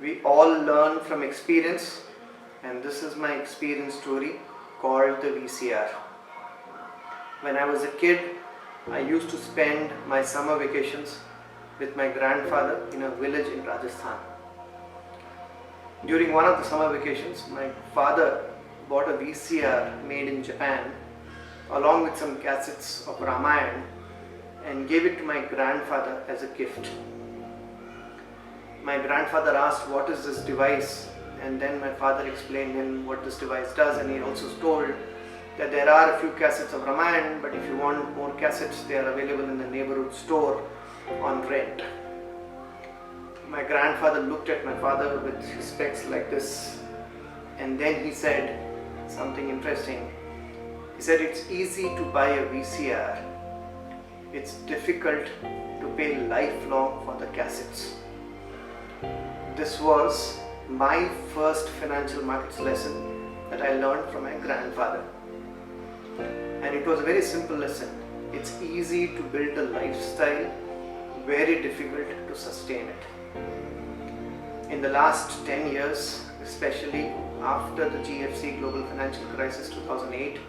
We all learn from experience, and this is my experience story called the VCR. When I was a kid, I used to spend my summer vacations with my grandfather in a village in Rajasthan. During one of the summer vacations, my father bought a VCR made in Japan along with some cassettes of Ramayana and gave it to my grandfather as a gift. My grandfather asked, "What is this device?" And then my father explained him what this device does, and he also told that there are a few cassettes of Ramayana, but if you want more cassettes, they are available in the neighborhood store on rent. My grandfather looked at my father with his specs like this, and then he said something interesting. He said, "It's easy to buy a VCR. It's difficult to pay lifelong for the cassettes." This was my first financial markets lesson that I learned from my grandfather. And it was a very simple lesson. It's easy to build a lifestyle, very difficult to sustain it. In the last 10 years, especially after the GFC global financial crisis 2008,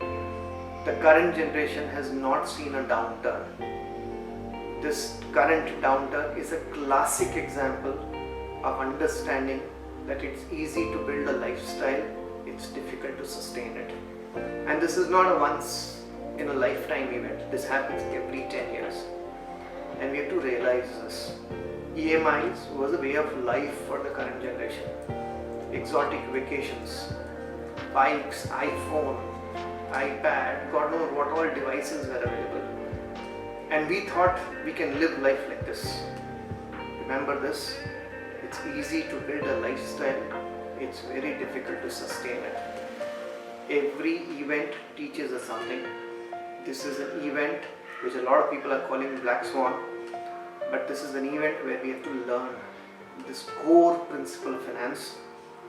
the current generation has not seen a downturn. This current downturn is a classic example of understanding that it's easy to build a lifestyle, it's difficult to sustain it. And this is not a once in a lifetime event. This happens every 10 years. And we have to realize this. EMIs was a way of life for the current generation. Exotic vacations, bikes, iPhone, iPad, God knows what all devices were available. And we thought we can live life like this. Remember this. It's easy to build a lifestyle, it's very difficult to sustain it. Every event teaches us something. This is an event which a lot of people are calling Black Swan, but this is an event where we have to learn this core principle of finance,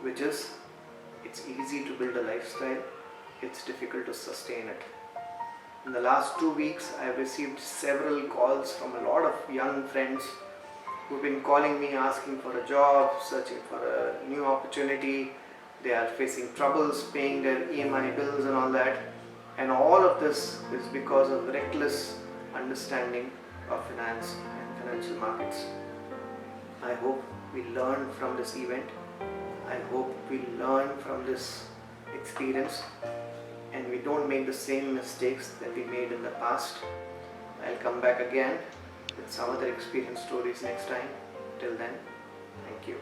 which is it's easy to build a lifestyle, it's difficult to sustain it. In the last 2 weeks, I have received several calls from a lot of young friends who've been calling me asking for a job, searching for a new opportunity. They are facing troubles paying their EMI bills and all that. And all of this is because of reckless understanding of finance and financial markets. I hope we learn from this event. I hope we learn from this experience and we don't make the same mistakes that we made in the past. I'll come back again with some other experience stories next time. Till then, thank you.